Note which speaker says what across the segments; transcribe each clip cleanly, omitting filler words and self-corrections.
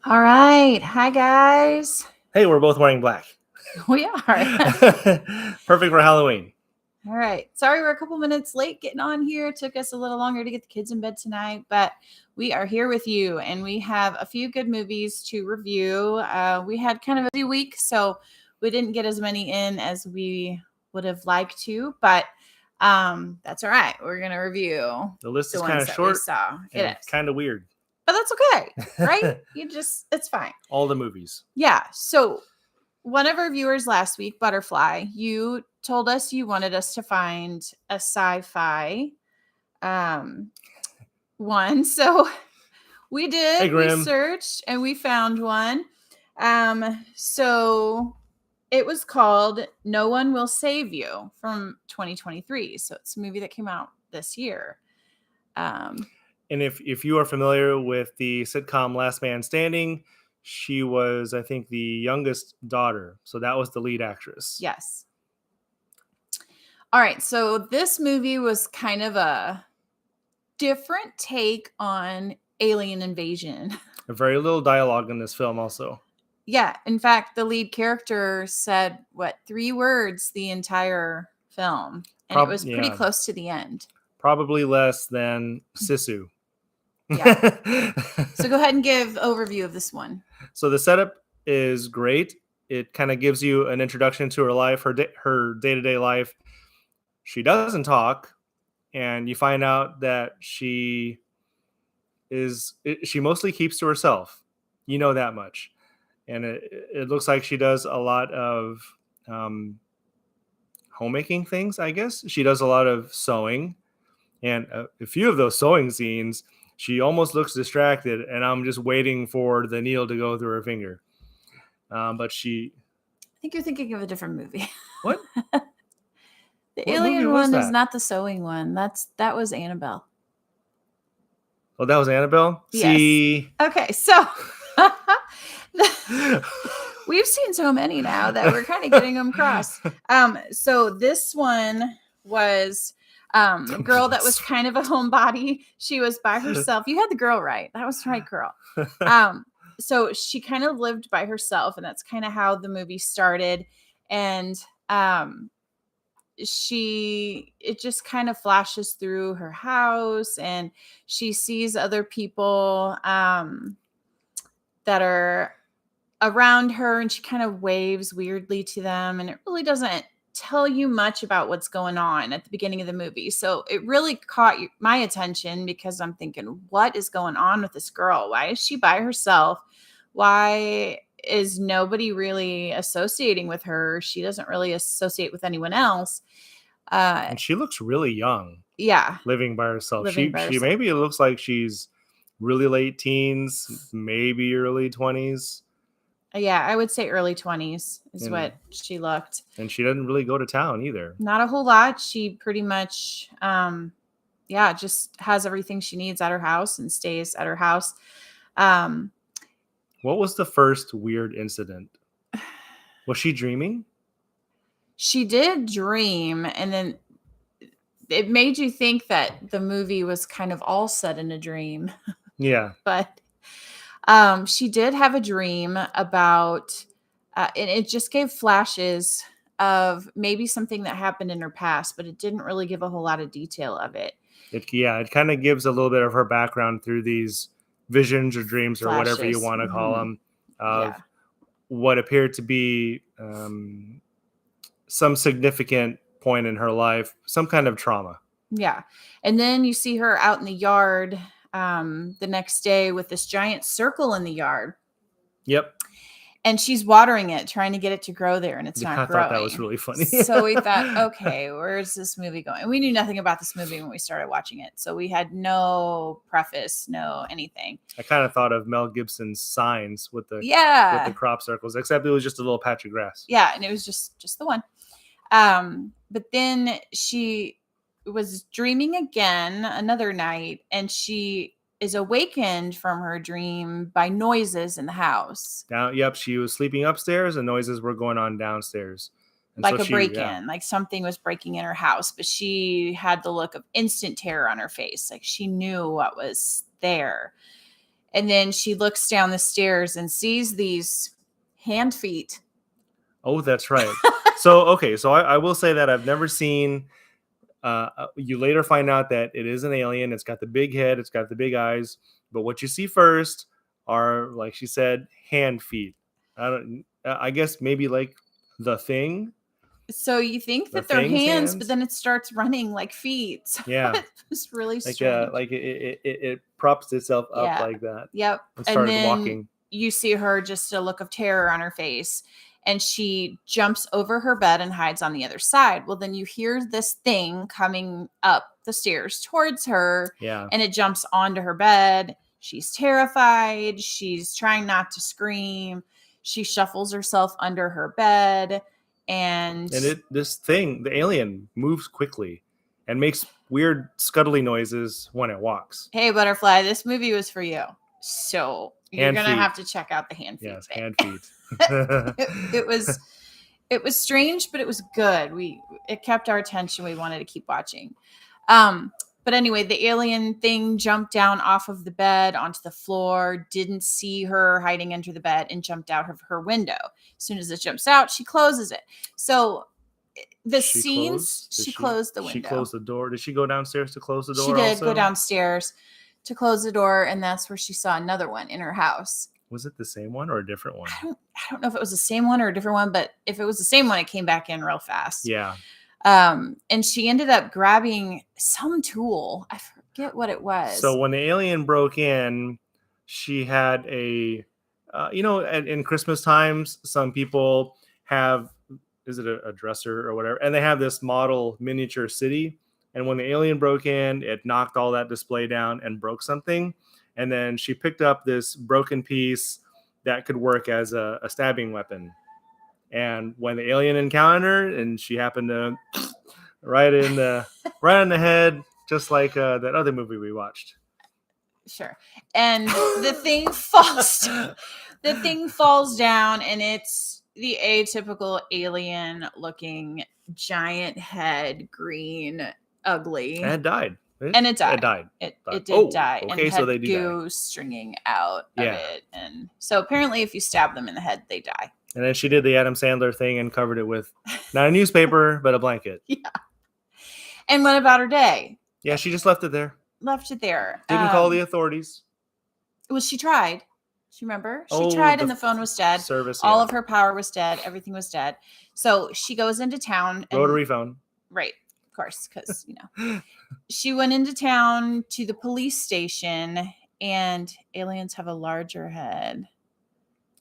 Speaker 1: All right. Hi, guys.
Speaker 2: Hey, we're both wearing black.
Speaker 1: We are.
Speaker 2: Perfect for Halloween.
Speaker 1: All right. Sorry we're a couple minutes late getting on here. It took us a little longer to get the kids in bed tonight, but we are here with you and we have a few good movies to review. We had kind of a busy week, so we didn't get as many in as we would have liked to, but that's all right. We're going to review
Speaker 2: The list
Speaker 1: the
Speaker 2: is kind
Speaker 1: ones
Speaker 2: of
Speaker 1: that we
Speaker 2: short
Speaker 1: saw. It
Speaker 2: and
Speaker 1: is.
Speaker 2: kind of weird.
Speaker 1: But that's okay, right? It's fine.
Speaker 2: All the movies.
Speaker 1: Yeah. So one of our viewers last week, Butterfly, you told us you wanted us to find a sci-fi one. So we did.
Speaker 2: Hey,
Speaker 1: We
Speaker 2: Grim.
Speaker 1: searched and we found one. So it was called No One Will Save You from 2023. So it's a movie that came out this year.
Speaker 2: And if you are familiar with the sitcom Last Man Standing, she was, I think, the youngest daughter. So that was the lead actress.
Speaker 1: Yes. All right. So this movie was kind of a different take on alien invasion.
Speaker 2: Very little dialogue in this film, also.
Speaker 1: Yeah. In fact, the lead character said, 3 words the entire film. And it was pretty close to the end.
Speaker 2: Probably less than Sisu.
Speaker 1: Yeah. So go ahead and give overview of this one.
Speaker 2: So the setup is great. It kind of gives you an introduction to her life, her day-to-day life. She doesn't talk, and you find out that she mostly keeps to herself. You know that much. And it looks like she does a lot of homemaking things, I guess. She does a lot of sewing. And a few of those sewing scenes, she almost looks distracted, and I'm just waiting for the needle to go through her finger. But she...
Speaker 1: I think you're thinking of a different movie.
Speaker 2: What?
Speaker 1: The alien one is not the sewing one. That was Annabelle.
Speaker 2: Oh, that was Annabelle?
Speaker 1: Yes.
Speaker 2: See?
Speaker 1: Okay, so we've seen so many now that we're kind of getting them crossed. So this one was a girl that was kind of a homebody. She was by herself. You had the girl right. That was the right girl. So she kind of lived by herself, and that's kind of how the movie started. And it just kind of flashes through her house, and she sees other people that are around her, and she kind of waves weirdly to them, and it really doesn't tell you much about what's going on at the beginning of the movie. So it really caught my attention because I'm thinking, what is going on with this girl? Why is she by herself? Why is nobody really associating with her? She doesn't really associate with anyone else.
Speaker 2: And she looks really young.
Speaker 1: Yeah.
Speaker 2: Living by herself. She maybe it looks like she's really late teens, maybe early 20s.
Speaker 1: Yeah, I would say early 20s is what she looked.
Speaker 2: And she doesn't really go to town either.
Speaker 1: Not a whole lot. She pretty much, just has everything she needs at her house and stays at her house.
Speaker 2: What was the first weird incident? Was she dreaming?
Speaker 1: She did dream, and then it made you think that the movie was kind of all set in a dream.
Speaker 2: Yeah.
Speaker 1: But she did have a dream about, and it just gave flashes of maybe something that happened in her past, but it didn't really give a whole lot of detail of it.
Speaker 2: It kind of gives a little bit of her background through these visions or dreams
Speaker 1: flashes,
Speaker 2: or whatever you want to call them, of what appeared to be some significant point in her life, some kind of trauma.
Speaker 1: Yeah. And then you see her out in the yard the next day with this giant circle in the yard.
Speaker 2: Yep.
Speaker 1: And she's watering it, trying to get it to grow there, and it's not growing.
Speaker 2: I thought that was really funny.
Speaker 1: So we thought, okay, where's this movie going? And we knew nothing about this movie when we started watching it. So we had no preface, no anything.
Speaker 2: I kind of thought of Mel Gibson's Signs with the crop circles, except it was just a little patch of grass.
Speaker 1: Yeah, and it was just the one. But then she was dreaming again another night, and she is awakened from her dream by noises in the house.
Speaker 2: She was sleeping upstairs and noises were going on downstairs. And
Speaker 1: like a break-in, like something was breaking in her house, but she had the look of instant terror on her face. Like she knew what was there. And then she looks down the stairs and sees these hand feet.
Speaker 2: Oh, that's right. So, okay. So I will say that I've never seen, you later find out that it is an alien. It's got the big head. It's got the big eyes. But what you see first are, like she said, hand feet. I guess maybe like the Thing.
Speaker 1: So you think
Speaker 2: The
Speaker 1: that they're
Speaker 2: Thing's
Speaker 1: hands, but
Speaker 2: hands?
Speaker 1: then it starts running like feet. So
Speaker 2: Yeah.
Speaker 1: it was really
Speaker 2: Like
Speaker 1: strange.
Speaker 2: it props itself up
Speaker 1: Yeah.
Speaker 2: like that
Speaker 1: Yep.
Speaker 2: and
Speaker 1: And
Speaker 2: started
Speaker 1: then
Speaker 2: walking.
Speaker 1: you see her just a look of terror on her face. And she jumps over her bed and hides on the other side. Well, then you hear this thing coming up the stairs towards her,
Speaker 2: Yeah.
Speaker 1: and it jumps onto her bed. She's terrified. She's trying not to scream. She shuffles herself under her bed. And
Speaker 2: This thing, the alien, moves quickly and makes weird scuttly noises when it walks.
Speaker 1: hey, Butterfly, this movie was for you. So you're
Speaker 2: Hand
Speaker 1: going to
Speaker 2: feet.
Speaker 1: have to check out the hand feet.
Speaker 2: Yes,
Speaker 1: bit.
Speaker 2: hand feet.
Speaker 1: It was strange, but it was good. It kept our attention. We wanted to keep watching. But anyway, the alien thing jumped down off of the bed onto the floor, didn't see her hiding under the bed, and jumped out of her window. As soon as it jumps out, she closes it. So the scenes, she closed the window.
Speaker 2: She closed the door. Did she go downstairs to close the door?
Speaker 1: She did
Speaker 2: also?
Speaker 1: go downstairs to close the door, and that's where she saw another one in her house.
Speaker 2: Was it the same one or a different one?
Speaker 1: I don't know if it was the same one or a different one, but if it was the same one, it came back in real fast.
Speaker 2: Yeah.
Speaker 1: And she ended up grabbing some tool. I forget what it was.
Speaker 2: So when the alien broke in, she had a, in Christmas times, some people have, is it a dresser or whatever? And they have this model miniature city. And when the alien broke in, it knocked all that display down and broke something. And then she picked up this broken piece that could work as a stabbing weapon. And when the alien encountered her, and she happened to right in the head, just like that other movie we watched.
Speaker 1: Sure. And the thing falls down, and it's the atypical alien looking giant head, green, ugly.
Speaker 2: And it died.
Speaker 1: And it died.
Speaker 2: It died.
Speaker 1: It did die.
Speaker 2: Okay,
Speaker 1: and
Speaker 2: so
Speaker 1: had
Speaker 2: they do
Speaker 1: goo
Speaker 2: die.
Speaker 1: stringing out of it. And so apparently if you stab them in the head, they die.
Speaker 2: And then she did the Adam Sandler thing and covered it with not a newspaper, but a blanket.
Speaker 1: Yeah. And what about her day?
Speaker 2: Yeah, she just left it there.
Speaker 1: Left it there.
Speaker 2: Didn't call the authorities.
Speaker 1: Well, she tried. Do you remember? She
Speaker 2: Oh,
Speaker 1: tried
Speaker 2: the
Speaker 1: and the phone was dead.
Speaker 2: Service.
Speaker 1: All
Speaker 2: yeah.
Speaker 1: of her power was dead. Everything was dead. So she goes into town. And,
Speaker 2: Rotary phone.
Speaker 1: Right. Of course. Because, she went into town to the police station, and aliens have a larger head.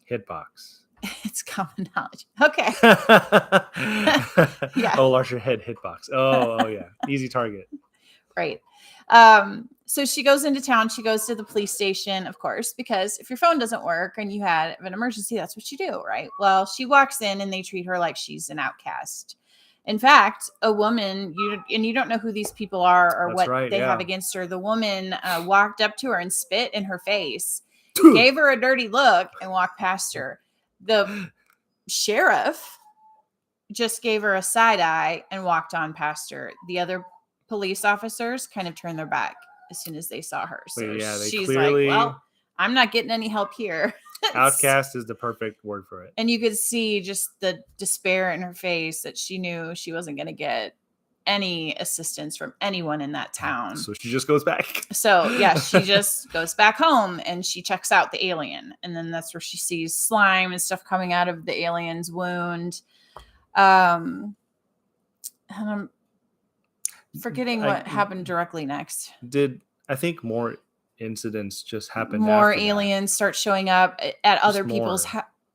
Speaker 2: Hitbox.
Speaker 1: It's common knowledge. Okay. Yeah.
Speaker 2: Oh, larger head hitbox. Oh, yeah. Easy target.
Speaker 1: Right. So she goes into town. She goes to the police station, of course, because if your phone doesn't work and you had an emergency, that's what you do, right? Well, she walks in and they treat her like she's an outcast. In fact, a woman, you don't know who these people are or
Speaker 2: That's
Speaker 1: what they have against her. The woman walked up to her and spit in her face, gave her a dirty look, and walked past her. The sheriff just gave her a side eye and walked on past her. The other police officers kind of turned their back as soon as they saw her. So
Speaker 2: yeah, they
Speaker 1: she's
Speaker 2: clearly,
Speaker 1: like, well, I'm not getting any help here.
Speaker 2: Outcast is the perfect word for it.
Speaker 1: And you could see just the despair in her face that she knew she wasn't going to get any assistance from anyone in that town.
Speaker 2: So she just goes back.
Speaker 1: So yeah, she just goes back home and she checks out the alien. And then that's where she sees slime and stuff coming out of the alien's wound. And I'm forgetting what happened directly next.
Speaker 2: I think more incidents just happened.
Speaker 1: More aliens start showing up at other people's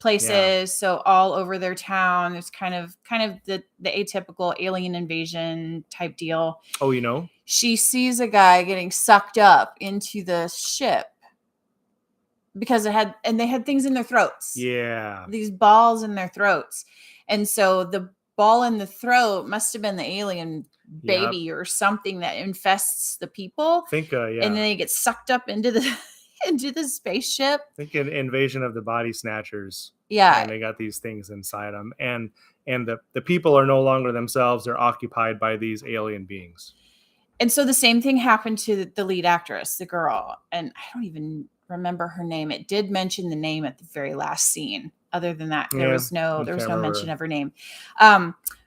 Speaker 1: places. Yeah. So all over their town, there's kind of the atypical alien invasion type deal.
Speaker 2: Oh,
Speaker 1: she sees a guy getting sucked up into the ship because they had things in their throats.
Speaker 2: Yeah.
Speaker 1: These balls in their throats. And so the ball in the throat must have been the alien baby or something that infests the people.
Speaker 2: Yeah.
Speaker 1: And then they get sucked up into the spaceship.
Speaker 2: I think an invasion of the body snatchers.
Speaker 1: Yeah.
Speaker 2: And they got these things inside them. And the people are no longer themselves. They're occupied by these alien beings.
Speaker 1: And so the same thing happened to the lead actress, the girl, and I don't even remember her name. It did mention the name at the very last scene. Other than that, there
Speaker 2: Yeah,
Speaker 1: was no
Speaker 2: I
Speaker 1: there was
Speaker 2: can't
Speaker 1: no
Speaker 2: remember.
Speaker 1: mention of her name.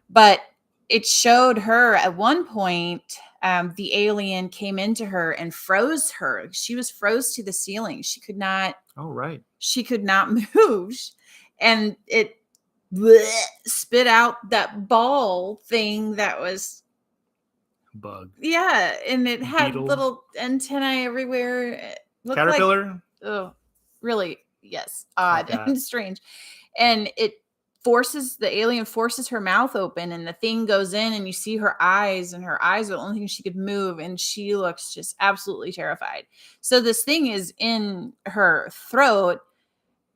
Speaker 1: But it showed her at one point. The alien came into her and froze her. She was froze to the ceiling.
Speaker 2: Oh, right.
Speaker 1: She could not move, and it bleh, spit out that ball thing that was
Speaker 2: Bug.
Speaker 1: yeah, and it had
Speaker 2: Beetle.
Speaker 1: little antennae everywhere. It looked like
Speaker 2: Caterpillar.
Speaker 1: oh, really, yes,
Speaker 2: Like
Speaker 1: odd
Speaker 2: that.
Speaker 1: and strange. And the alien forces her mouth open and the thing goes in and you see her eyes and her eyes are the only thing she could move and she looks just absolutely terrified. So this thing is in her throat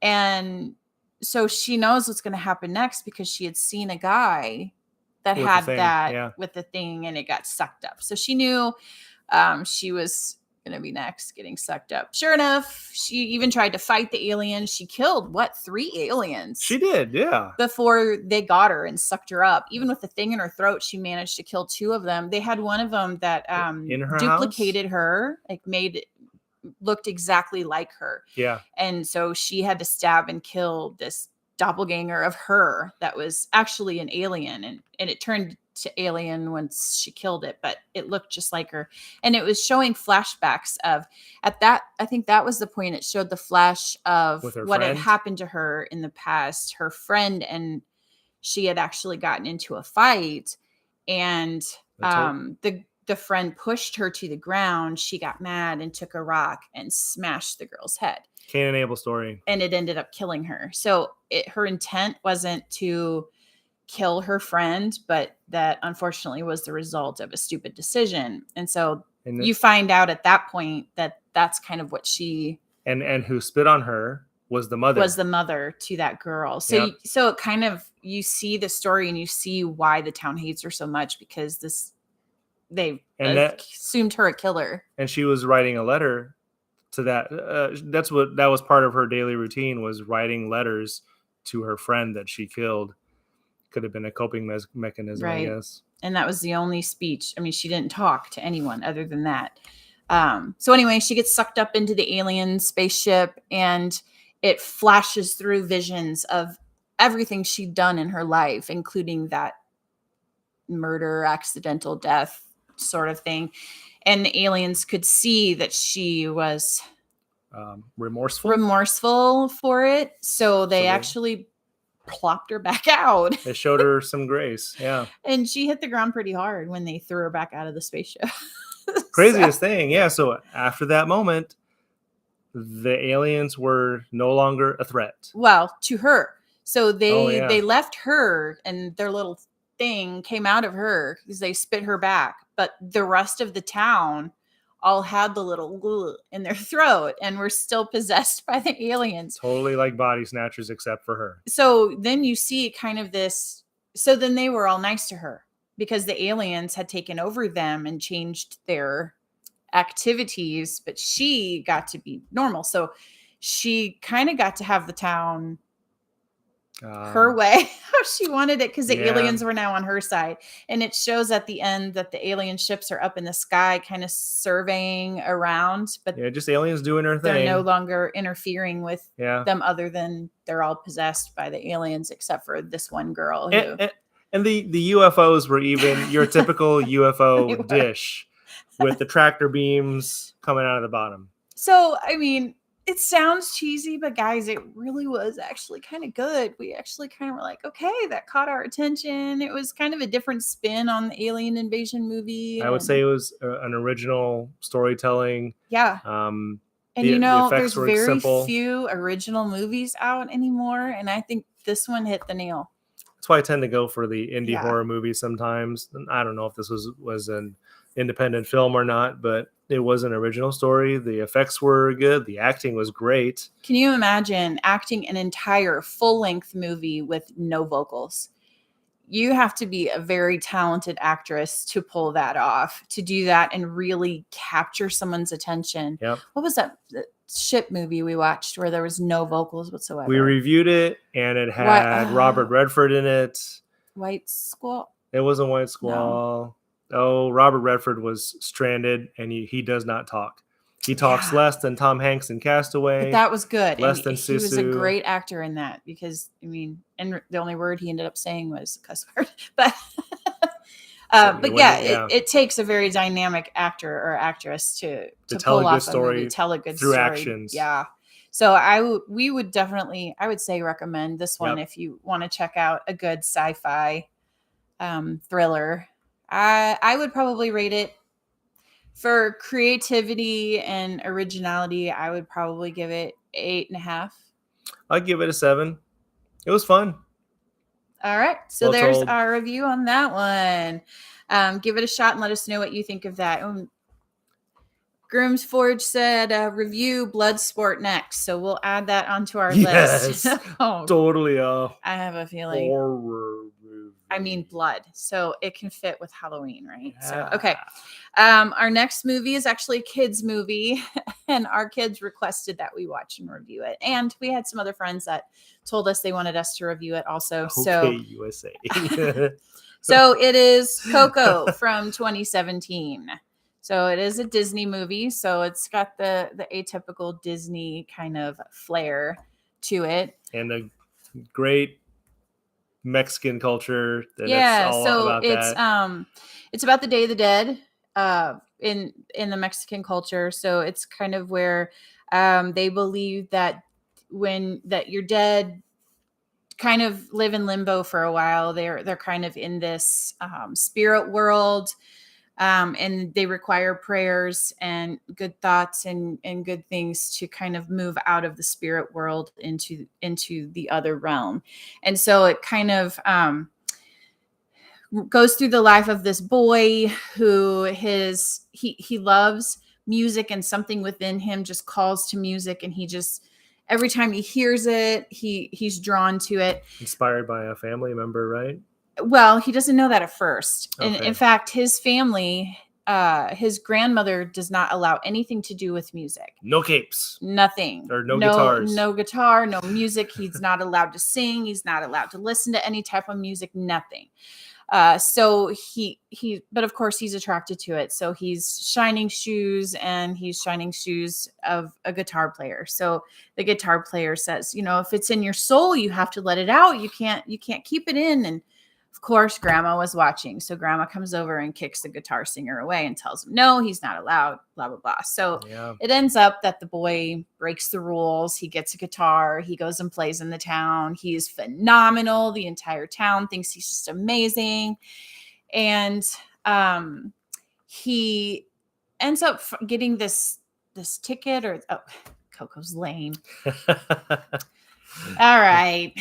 Speaker 1: and so she knows what's going to happen next because she had seen a guy that
Speaker 2: With the
Speaker 1: had
Speaker 2: thing,
Speaker 1: that
Speaker 2: yeah.
Speaker 1: with the thing and it got sucked up. So she knew she was going to be next getting sucked up. Sure enough, she even tried to fight the alien. She killed 3 aliens?
Speaker 2: She did, yeah.
Speaker 1: Before they got her and sucked her up. Even with the thing in her throat, she managed to kill 2 of them. They had one of them that
Speaker 2: In her
Speaker 1: duplicated
Speaker 2: house?
Speaker 1: her, like looked exactly like her.
Speaker 2: Yeah.
Speaker 1: And so she had to stab and kill this doppelganger of her that was actually an alien. And it turned to alien once she killed it, but it looked just like her. And it was showing flashbacks of I think that was the point. It showed the flash of
Speaker 2: With her
Speaker 1: what had
Speaker 2: friend?
Speaker 1: happened to her in the past, her friend, and she had actually gotten into a fight and the friend pushed her to the ground. She got mad and took a rock and smashed the girl's head.
Speaker 2: Cain and Abel story.
Speaker 1: And it ended up killing her. So her intent wasn't to kill her friend, but that unfortunately was the result of a stupid decision. And so you find out at that point that that's kind of what she
Speaker 2: and who spit on her was the mother
Speaker 1: to that girl. So so it kind of you see the story and you see why the town hates her so much because they assumed her a killer.
Speaker 2: And she was writing a letter to that. That was part of her daily routine, was writing letters to her friend that she killed. Could have been a coping mechanism, right. I guess.
Speaker 1: And that was the only speech. I mean, she didn't talk to anyone other than that. So anyway, she gets sucked up into the alien spaceship and it flashes through visions of everything she'd done in her life, including that murder, accidental death sort of thing. And the aliens could see that she was remorseful for it. So they actually plopped her back out.
Speaker 2: They showed her some grace. Yeah.
Speaker 1: And she hit the ground pretty hard when they threw her back out of the spaceship.
Speaker 2: Craziest thing. Yeah. So after that moment, the aliens were no longer a threat.
Speaker 1: Well, to her. So they left her and their little thing came out of her because they spit her back. But the rest of the town all had the little glue in their throat and were still possessed by the aliens.
Speaker 2: Totally like body snatchers, except for her.
Speaker 1: So then you see kind of this. So then they were all nice to her because the aliens had taken over them and changed their activities, but she got to be normal. So she kind of got to have the town her way, how she wanted it, because the aliens were now on her side. And it shows at the end that the alien ships are up in the sky kind of surveying around, but
Speaker 2: just aliens doing their thing.
Speaker 1: They're no longer interfering with them, other than they're all possessed by the aliens except for this one girl
Speaker 2: and the UFOs were even your typical UFO dish with the tractor beams coming out of the bottom.
Speaker 1: So I mean, it sounds cheesy, but guys, it really was actually kind of good. We actually kind of were like, okay, that caught our attention. It was kind of a different spin on the alien invasion movie.
Speaker 2: I would say it was an original storytelling.
Speaker 1: Yeah. And there's very few original movies out anymore. And I think this one hit the nail.
Speaker 2: That's why I tend to go for the indie horror movies sometimes. And I don't know if this was an independent film or not, but it was an original story. The effects were good. The acting was great.
Speaker 1: Can you imagine acting an entire full-length movie with no vocals? You have to be a very talented actress to pull that off, to do that and really capture someone's attention.
Speaker 2: Yep.
Speaker 1: What was that ship movie we watched where there was no vocals whatsoever?
Speaker 2: We reviewed it and it had Robert Redford in it.
Speaker 1: White Squall?
Speaker 2: It wasn't White Squall. Oh, Robert Redford was stranded, and he does not talk. He talks
Speaker 1: Yeah.
Speaker 2: less than Tom Hanks in
Speaker 1: But
Speaker 2: Castaway,
Speaker 1: that was good. And
Speaker 2: less than
Speaker 1: he was a
Speaker 2: Sisu.
Speaker 1: great actor in that because, I mean, and the only word he ended up saying was cuss word. But but yeah, it takes a very dynamic actor or actress to
Speaker 2: tell
Speaker 1: pull
Speaker 2: a good
Speaker 1: off a movie,
Speaker 2: story
Speaker 1: tell a good
Speaker 2: through
Speaker 1: story.
Speaker 2: actions.
Speaker 1: Yeah. So we would definitely, I would say recommend this one
Speaker 2: Yep.
Speaker 1: if you want to check out a good sci-fi thriller. I would probably rate it for creativity and originality. I would probably give it 8.5.
Speaker 2: I'd give it a 7. It was fun.
Speaker 1: All right. So
Speaker 2: Well
Speaker 1: there's
Speaker 2: told.
Speaker 1: our review on that one. Give it a shot and let us know what you think of that. Groom's Forge said review Bloodsport next. So we'll add that onto our list.
Speaker 2: Yes,
Speaker 1: Oh,
Speaker 2: totally
Speaker 1: I have a feeling.
Speaker 2: horror movie.
Speaker 1: I mean blood. So it can fit with Halloween, right? So
Speaker 2: Yeah.
Speaker 1: okay. Our next movie is actually a kids movie, and our kids requested that we watch and review it. And we had some other friends that told us they wanted us to review it also.
Speaker 2: Okay, USA.
Speaker 1: So it is Coco from 2017. So it is a Disney movie. So it's got the atypical Disney kind of flair to it.
Speaker 2: And a great Mexican culture. And
Speaker 1: Yeah,
Speaker 2: it's all
Speaker 1: so
Speaker 2: about that.
Speaker 1: It's about the Day of the Dead in the Mexican culture. So it's kind of where they believe that that you're dead, kind of live in limbo for a while. They're kind of in this spirit world, and they require prayers and good thoughts and good things to kind of move out of the spirit world into the other realm. And so it kind of goes through the life of this boy who he loves music, and something within him just calls to music, and he just every time he hears it, he's drawn to it.
Speaker 2: Inspired by a family member, right?
Speaker 1: Well, he doesn't know that at first.
Speaker 2: Okay.
Speaker 1: In fact, his family, his grandmother does not allow anything to do with music.
Speaker 2: No capes.
Speaker 1: Nothing.
Speaker 2: Or no guitars.
Speaker 1: No guitar, no music. He's not allowed to sing. He's not allowed to listen to any type of music, nothing. So but of course he's attracted to it. So he's shining shoes of a guitar player. So the guitar player says, if it's in your soul, you have to let it out. You can't keep it in. And of course, Grandma was watching. So Grandma comes over and kicks the guitar singer away and tells him, no, he's not allowed, blah, blah, blah. So It ends up that the boy breaks the rules. He gets a guitar. He goes and plays in the town. He's phenomenal. The entire town thinks he's just amazing. And he ends up getting this ticket Coco's lame. All right.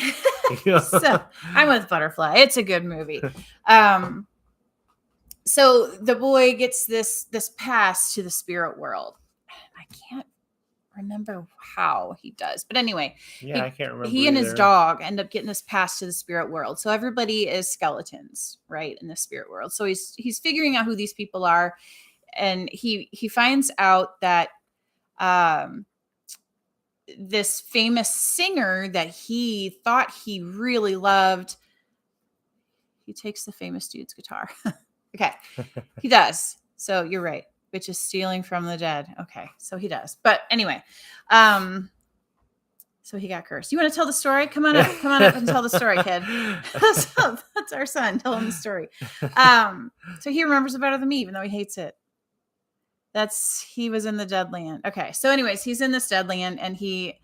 Speaker 1: So I'm with Butterfly. It's a good movie. So the boy gets this pass to the spirit world. I can't remember how he does, but anyway,
Speaker 2: I can't remember.
Speaker 1: He and his dog end up getting this pass to the spirit world. So everybody is skeletons, right, in the spirit world. So he's figuring out who these people are, and he finds out that this famous singer that he thought he really loved, he takes the famous dude's guitar. Okay, he does. So you're right, which is stealing from the dead. Okay, so he does. But anyway, so he got cursed. You want to tell the story? Come on up and tell the story, kid. So that's our son. Tell him the story. So he remembers it better than me, even though he hates it. He was in the Deadland. Okay. So anyways, he's in this Deadland, and he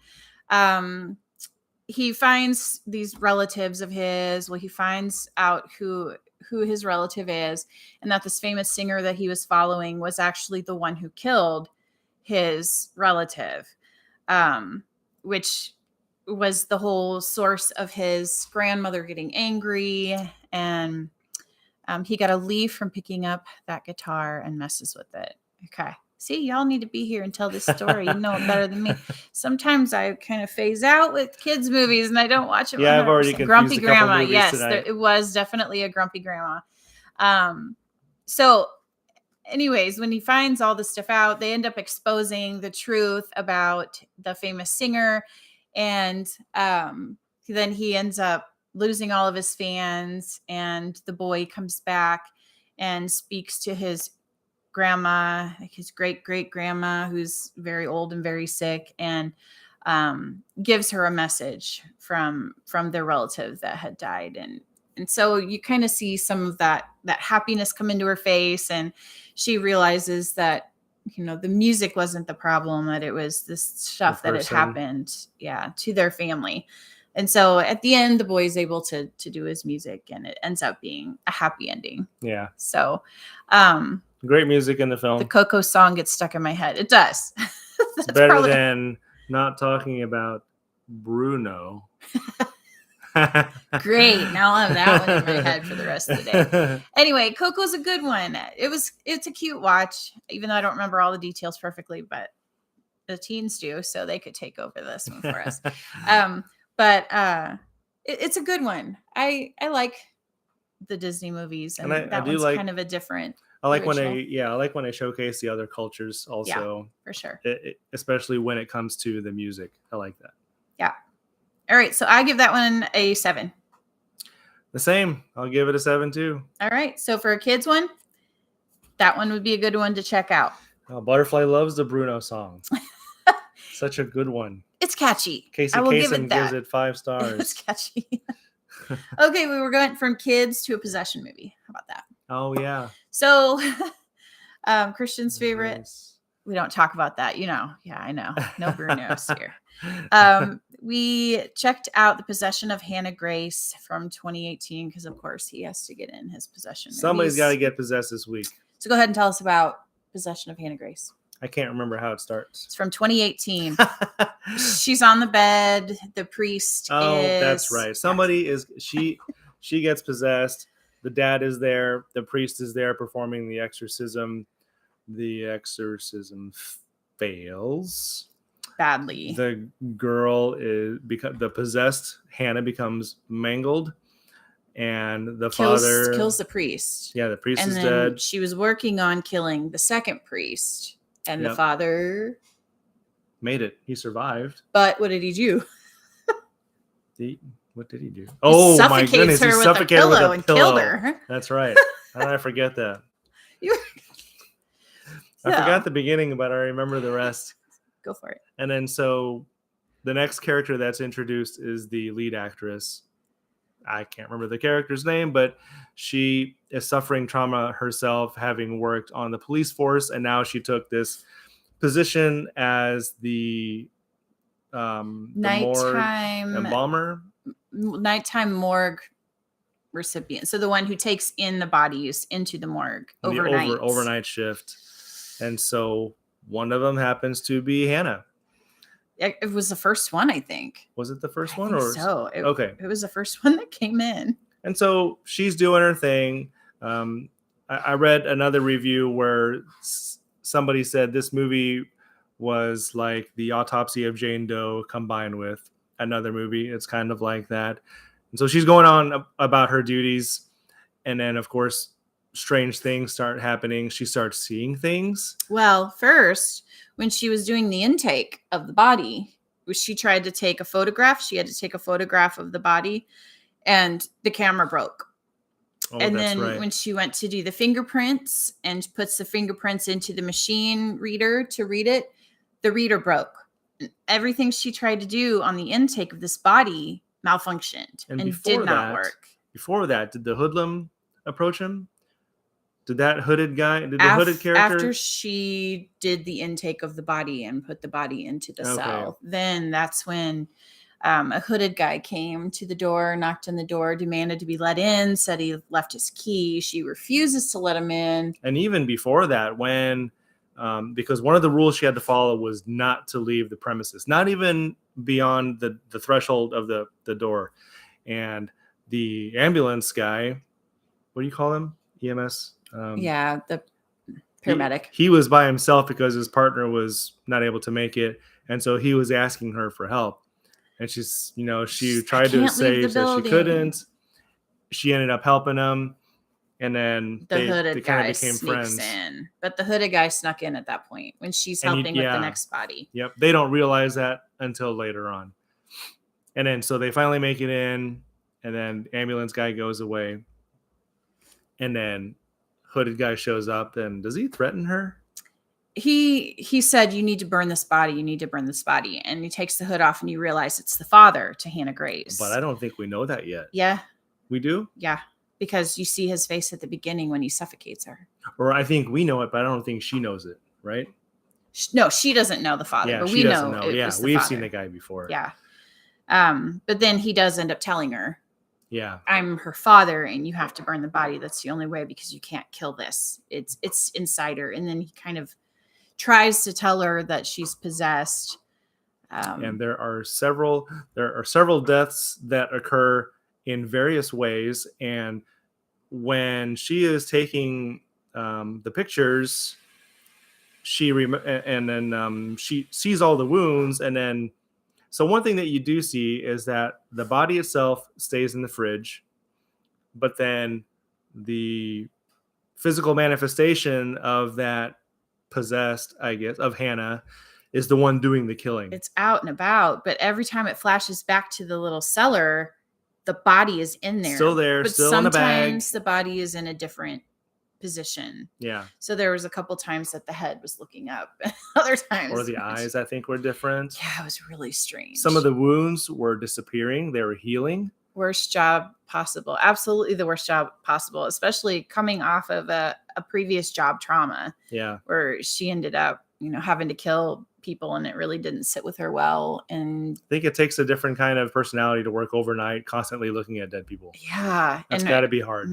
Speaker 1: finds these relatives of his. Well, he finds out who his relative is, and that this famous singer that he was following was actually the one who killed his relative, which was the whole source of his grandmother getting angry. And he got a leaf from picking up that guitar and messes with it. Okay. See, y'all need to be here and tell this story. You know it better than me. Sometimes I kind of phase out with kids' movies and I don't watch it.
Speaker 2: Yeah, I've already confused
Speaker 1: Grumpy
Speaker 2: a couple
Speaker 1: Grandma.
Speaker 2: movies
Speaker 1: Yes,
Speaker 2: tonight.
Speaker 1: it was definitely a Grumpy Grandma. So anyways, when he finds all this stuff out, they end up exposing the truth about the famous singer. And then he ends up losing all of his fans, and the boy comes back and speaks to his grandma, like his great great grandma, who's very old and very sick, and gives her a message from their relative that had died. And so you kind of see some of that happiness come into her face, and she realizes that the music wasn't the problem, that it was this stuff that had happened to their family. And so at the end, the boy is able to do his music, and it ends up being a happy ending.
Speaker 2: Yeah.
Speaker 1: So
Speaker 2: great music in the film.
Speaker 1: The Coco song gets stuck in my head. It does.
Speaker 2: It's better than not talking about Bruno.
Speaker 1: Great. Now I'll have that one in my head for the rest of the day. Anyway, Coco's a good one. It's a cute watch, even though I don't remember all the details perfectly, but the teens do, so they could take over this one for us. But it's a good one. I like the Disney movies, and that one's kind of a different.
Speaker 2: I like when they showcase the other cultures also.
Speaker 1: Yeah, for sure.
Speaker 2: Especially when it comes to the music. I like that.
Speaker 1: Yeah. All right, so I give that one a 7.
Speaker 2: The same. I'll give it a 7 too.
Speaker 1: All right, so for a kids one, that one would be a good one to check out.
Speaker 2: Butterfly loves the Bruno song. Such a good one.
Speaker 1: It's catchy.
Speaker 2: Casey Kasem gives it 5 stars.
Speaker 1: It's catchy. Okay, we were going from kids to a possession movie. How about that?
Speaker 2: Oh, yeah.
Speaker 1: So, Christian's favorite. Nice. We don't talk about that. Yeah, I know. No Brunos here. We checked out The Possession of Hannah Grace from 2018 because, of course, he has to get in his possession.
Speaker 2: Somebody's got to get possessed this week.
Speaker 1: So go ahead and tell us about Possession of Hannah Grace.
Speaker 2: I can't remember how it starts.
Speaker 1: It's from 2018. She's on the bed. The priest
Speaker 2: that's right. She gets possessed. The dad is there. The priest is there performing the exorcism. The exorcism fails
Speaker 1: badly.
Speaker 2: The girl the possessed Hannah becomes mangled, and the father
Speaker 1: kills the priest.
Speaker 2: Yeah, the priest is dead.
Speaker 1: She was working on killing the second priest, and the father
Speaker 2: made it. He survived.
Speaker 1: But what did he do?
Speaker 2: What did he do? Oh my goodness! He suffocated her with a pillow
Speaker 1: and killed her.
Speaker 2: That's right. How did I forget that? I forgot the beginning, but I remember the rest.
Speaker 1: Go for it.
Speaker 2: And then so the next character that's introduced is the lead actress. I can't remember the character's name, but she is suffering trauma herself, having worked on the police force, and now she took this position as the
Speaker 1: nighttime
Speaker 2: embalmer,
Speaker 1: nighttime morgue recipient. So the one who takes in the bodies into the morgue
Speaker 2: overnight shift. And so one of them happens to be Hannah.
Speaker 1: It was the first one, I think.
Speaker 2: Was it the first one?
Speaker 1: So
Speaker 2: okay.
Speaker 1: It was the first one that came in.
Speaker 2: And so she's doing her thing. I read another review where somebody said this movie was like The Autopsy of Jane Doe combined with another movie. It's kind of like that. And so she's going on about her duties. And then, of course, strange things start happening. She starts seeing things.
Speaker 1: Well, first, when she was doing the intake of the body, she tried to take a photograph. She had to take a photograph of the body, and the camera broke.
Speaker 2: Oh,
Speaker 1: and then when she went to do the fingerprints and puts the fingerprints into the machine reader to read it, the reader broke. Everything she tried to do on the intake of this body malfunctioned and did not work.
Speaker 2: Before that, did the hoodlum approach him? Did that hooded guy, the hooded character?
Speaker 1: After she did the intake of the body and put the body into the cell, then that's when a hooded guy came to the door, knocked on the door, demanded to be let in, said he left his key. She refuses to let him in.
Speaker 2: And even before that, when, because one of the rules she had to follow was not to leave the premises, not even beyond the threshold of the door. And the ambulance guy, what do you call him? EMS?
Speaker 1: The paramedic.
Speaker 2: He was by himself because his partner was not able to make it, and so he was asking her for help. And she tried to say that she couldn't. She ended up helping him, and then
Speaker 1: the hooded guy became friends. In, but the hooded guy snuck in at that point when she's helping with the next body.
Speaker 2: Yep, they don't realize that until later on, and then so they finally make it in, and then the ambulance guy goes away, and then hooded guy shows up, and does he threaten her?
Speaker 1: He said, "You need to burn this body. You need to burn this body." And he takes the hood off, and you realize it's the father to Hannah Grace.
Speaker 2: But I don't think we know that yet.
Speaker 1: Yeah,
Speaker 2: We do?
Speaker 1: yeah, because you see his face at the beginning when he suffocates her.
Speaker 2: Or I think we know it, but I don't think she knows it, right?
Speaker 1: No, she doesn't know the father,
Speaker 2: Yeah,
Speaker 1: but
Speaker 2: she
Speaker 1: we
Speaker 2: doesn't
Speaker 1: know.
Speaker 2: know.
Speaker 1: It
Speaker 2: Yeah,
Speaker 1: was the
Speaker 2: we've
Speaker 1: father.
Speaker 2: seen the guy before.
Speaker 1: Yeah. But then he does end up telling her,
Speaker 2: Yeah.
Speaker 1: "I'm her father, and you have to burn the body. That's the only way because you can't kill this. It's inside her." And then he kind of tries to tell her that she's possessed.
Speaker 2: And there are several deaths that occur in various ways, and when she is taking the pictures, she she sees all the wounds, and then so one thing that you do see is that the body itself stays in the fridge, but then the physical manifestation of that possessed, I guess, of Hannah is the one doing the killing.
Speaker 1: It's out and about, but every time it flashes back to the little cellar, the body is in there.
Speaker 2: Still there,
Speaker 1: but
Speaker 2: still in a bag.
Speaker 1: sometimes the body is in a different position.
Speaker 2: Yeah.
Speaker 1: So there was a couple times that the head was looking up, other times,
Speaker 2: Or the eyes, I think, were different.
Speaker 1: Yeah, it was really strange.
Speaker 2: Some of the wounds were disappearing; they were healing.
Speaker 1: Worst job possible. Absolutely the worst job possible, especially coming off of a previous job trauma.
Speaker 2: Yeah.
Speaker 1: Where she ended up, having to kill people, and it really didn't sit with her well. And
Speaker 2: I think it takes a different kind of personality to work overnight, constantly looking at dead people.
Speaker 1: Yeah.
Speaker 2: That's got to be hard.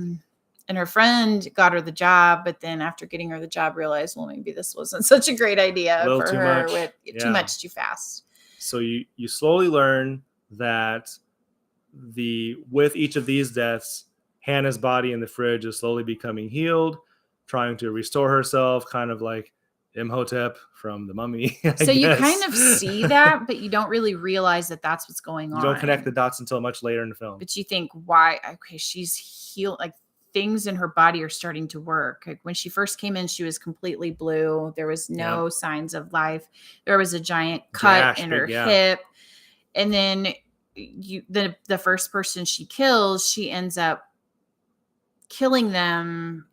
Speaker 1: And her friend got her the job, but then after getting her the job, realized, well, maybe this wasn't such a great idea for
Speaker 2: too
Speaker 1: her.
Speaker 2: much.
Speaker 1: Too much, too fast.
Speaker 2: So you slowly learn that with each of these deaths, Hannah's body in the fridge is slowly becoming healed, trying to restore herself, kind of like Imhotep from The Mummy.
Speaker 1: So you kind of see that, but you don't really realize that that's what's going on.
Speaker 2: You don't connect the dots until much later in the film.
Speaker 1: But you think, why? Okay, she's healed. Like, things in her body are starting to work. Like, when she first came in, she was completely blue. There was no signs of life. There was a giant cut in her hip. And then the first person she kills, she ends up killing them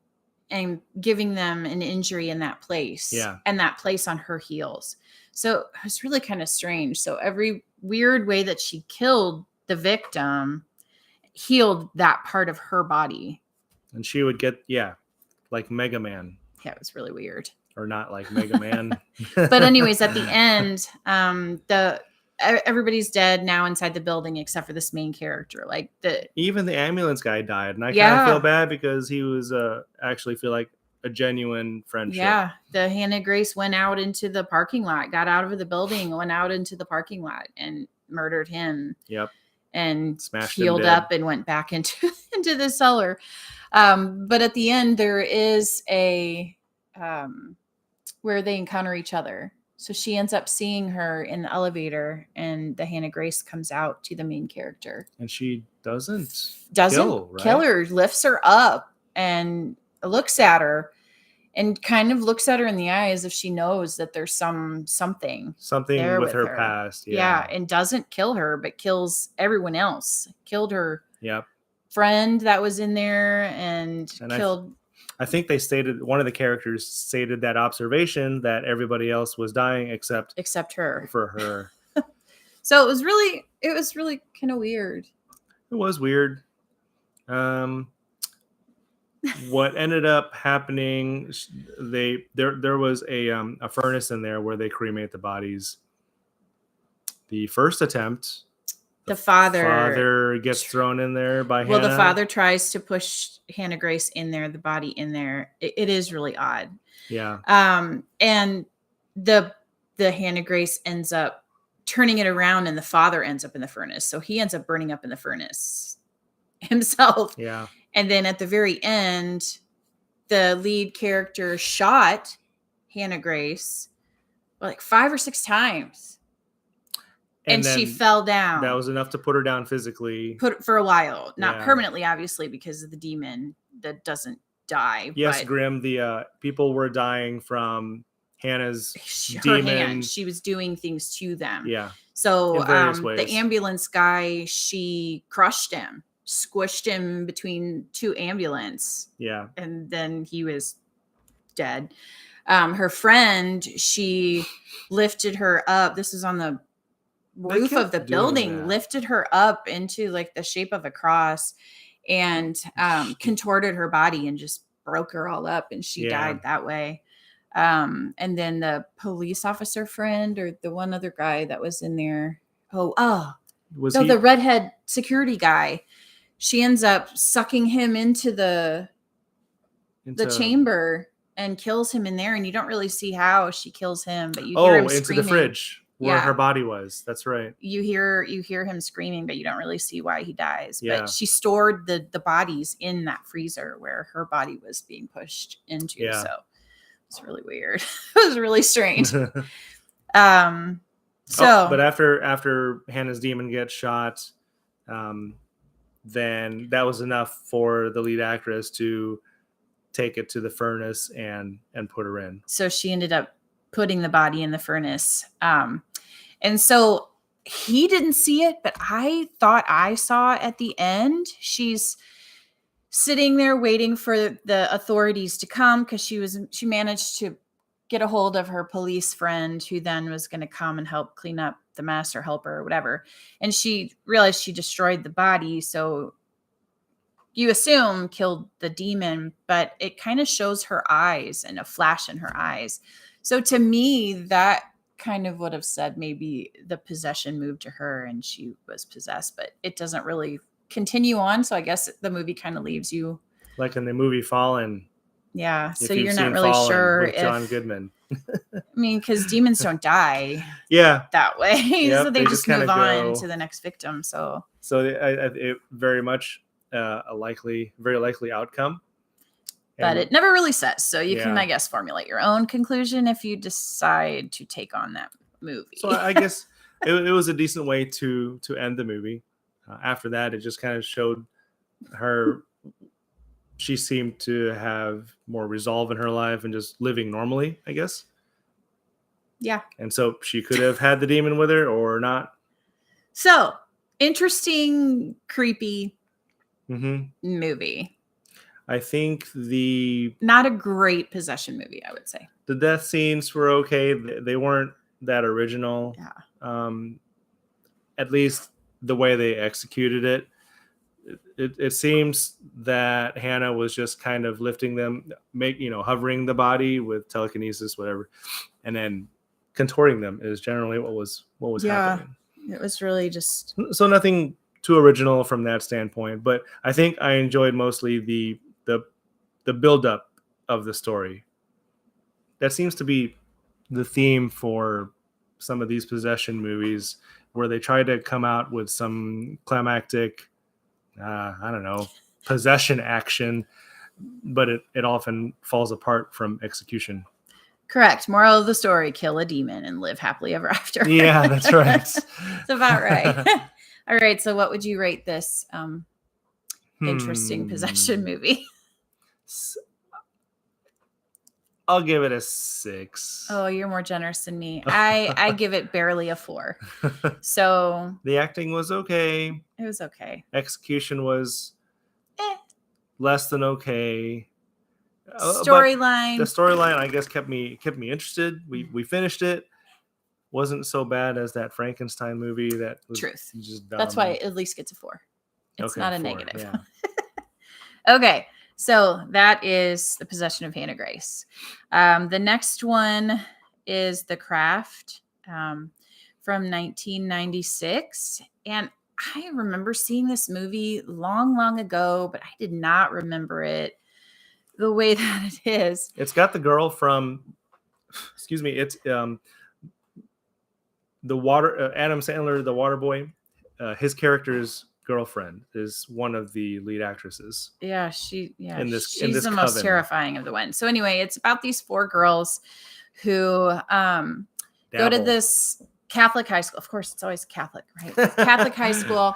Speaker 1: and giving them an injury in that place.
Speaker 2: Yeah.
Speaker 1: And that place on her heels. So it was really kind of strange. So every weird way that she killed the victim healed that part of her body.
Speaker 2: And she would get, like Mega Man.
Speaker 1: Yeah, it was really weird.
Speaker 2: Or not like Mega Man.
Speaker 1: But anyways, at the end, everybody's dead now inside the building except for this main character. Like,
Speaker 2: even the ambulance guy died, and I kind of feel bad because he was actually feel like a genuine friendship.
Speaker 1: Yeah, the Hannah Grace went out into the parking lot, got out of the building, went out into the parking lot, and murdered him.
Speaker 2: Yep.
Speaker 1: And
Speaker 2: smashed
Speaker 1: healed up and went back into the cellar. But at the end, there is a where they encounter each other. So she ends up seeing her in the elevator, and the Hannah Grace comes out to the main character.
Speaker 2: And she doesn't
Speaker 1: kill her, lifts her up and looks at her and kind of looks at her in the eye as if she knows that there's something
Speaker 2: with her past.
Speaker 1: Yeah. And doesn't kill her, but kills everyone else. Killed her
Speaker 2: Yep.
Speaker 1: friend that was in there and killed.
Speaker 2: I think one of the characters stated that observation that everybody else was dying except
Speaker 1: her.
Speaker 2: For her.
Speaker 1: So it was really kind of weird.
Speaker 2: It was weird. What ended up happening, there was a furnace in there where they cremate the bodies. The first attempt,
Speaker 1: the father
Speaker 2: gets thrown in there by Hannah.
Speaker 1: Well, the father tries to push Hannah Grace in there, the body in there. It is really odd.
Speaker 2: Yeah.
Speaker 1: And the Hannah Grace ends up turning it around, and the father ends up in the furnace. So he ends up burning up in the furnace himself.
Speaker 2: Yeah.
Speaker 1: And then at the very end, the lead character shot Hannah Grace like 5 or 6 times. And she fell down.
Speaker 2: That was enough to put her down physically.
Speaker 1: For a while. Not permanently, obviously, because of the demon that doesn't die.
Speaker 2: Yes, Grim, the people were dying from Hannah's demon.
Speaker 1: Hand. She was doing things to them.
Speaker 2: Yeah.
Speaker 1: So the ambulance guy, she crushed him. squished him between two ambulance,
Speaker 2: Yeah.
Speaker 1: and then he was dead. Her friend, she lifted her up. This is on the
Speaker 2: They
Speaker 1: roof of
Speaker 2: kept
Speaker 1: the
Speaker 2: doing
Speaker 1: building,
Speaker 2: that.
Speaker 1: lifted her up into like the shape of a cross, and contorted her body and just broke her all up, and she
Speaker 2: Yeah.
Speaker 1: died that way. And then the police officer friend, or the one other guy that was in there,
Speaker 2: Was
Speaker 1: no,
Speaker 2: he?
Speaker 1: the redhead security guy, she ends up sucking him into the
Speaker 2: into,
Speaker 1: chamber and kills him in there, and you don't really see how she kills him, but you hear him
Speaker 2: into
Speaker 1: screaming.
Speaker 2: the fridge where
Speaker 1: Yeah.
Speaker 2: her body was. That's right.
Speaker 1: You hear him screaming, but you don't really see why he dies.
Speaker 2: Yeah.
Speaker 1: But she stored the bodies in that freezer where her body was being pushed into.
Speaker 2: Yeah.
Speaker 1: So it's really weird. It was really strange. So
Speaker 2: but after Hannah's demon gets shot, then that was enough for the lead actress to take it to the furnace and put her in.
Speaker 1: So she ended up putting the body in the furnace. And so he didn't see it, but I thought I saw at the end. She's sitting there waiting for the authorities to come, because she managed to get a hold of her police friend, who then was going to come and help clean up the mess or help her or whatever. And she realized she destroyed the body. So you assume killed the demon, but it kind of shows her eyes and a flash in her eyes. So to me, that kind of would have said maybe the possession moved to her and she was possessed, but it doesn't really continue on. So I guess the movie kind of leaves you
Speaker 2: like in the movie Fallen.
Speaker 1: Yeah.
Speaker 2: If
Speaker 1: So
Speaker 2: you've
Speaker 1: you're not
Speaker 2: seen
Speaker 1: really
Speaker 2: Fallen
Speaker 1: sure
Speaker 2: with
Speaker 1: if
Speaker 2: John Goodman.
Speaker 1: I mean, because demons don't die
Speaker 2: Yeah.
Speaker 1: that way.
Speaker 2: Yep,
Speaker 1: So they just move on
Speaker 2: go
Speaker 1: to the next victim. So
Speaker 2: it very much very likely outcome.
Speaker 1: but it never really says. So you can,
Speaker 2: Yeah.
Speaker 1: I guess, formulate your own conclusion if you decide to take on that movie.
Speaker 2: So I guess it was a decent way to end the movie. After that, it just kind of showed her. She seemed to have more resolve in her life and just living normally, I guess.
Speaker 1: Yeah.
Speaker 2: And so she could have had the demon with her or not.
Speaker 1: So interesting, creepy
Speaker 2: Mm-hmm.
Speaker 1: movie.
Speaker 2: I think
Speaker 1: not a great possession movie, I would say.
Speaker 2: The death scenes were okay. They weren't that original.
Speaker 1: Yeah.
Speaker 2: At least the way they executed it. It seems that Hannah was just kind of lifting them, hovering the body with telekinesis, whatever, and then contorting them is generally what was happening.
Speaker 1: It was really just
Speaker 2: so nothing too original from that standpoint, but I think I enjoyed mostly the build-up of the story. That seems to be the theme for some of these possession movies, where they try to come out with some climactic, possession action, but it often falls apart from execution.
Speaker 1: Correct. Moral of the story: kill a demon and live happily ever after.
Speaker 2: Yeah, that's right.
Speaker 1: That's about right. All right. So what would you rate this interesting possession movie?
Speaker 2: I'll give it a 6.
Speaker 1: Oh, you're more generous than me. I give it barely a 4. So
Speaker 2: the acting was okay.
Speaker 1: It was okay.
Speaker 2: Execution was less than okay.
Speaker 1: Storyline.
Speaker 2: The storyline, I guess, kept me interested. We finished it. Wasn't so bad as that Frankenstein movie. That was
Speaker 1: Truth.
Speaker 2: Just dumb.
Speaker 1: That's why it at least gets a 4. It's not a 4, negative.
Speaker 2: Yeah.
Speaker 1: Okay. So that is The Possession of Hannah Grace. The next one is The Craft from 1996. And I remember seeing this movie long, long ago, but I did not remember it the way that it is.
Speaker 2: It's got the girl from, it's the water, Adam Sandler, the water boy. His character's girlfriend is one of the lead actresses.
Speaker 1: Yeah, she's
Speaker 2: the
Speaker 1: most terrifying of the ones. So anyway, it's about these 4 girls who go to this Catholic high school. Of course, it's always Catholic, right? Catholic high school,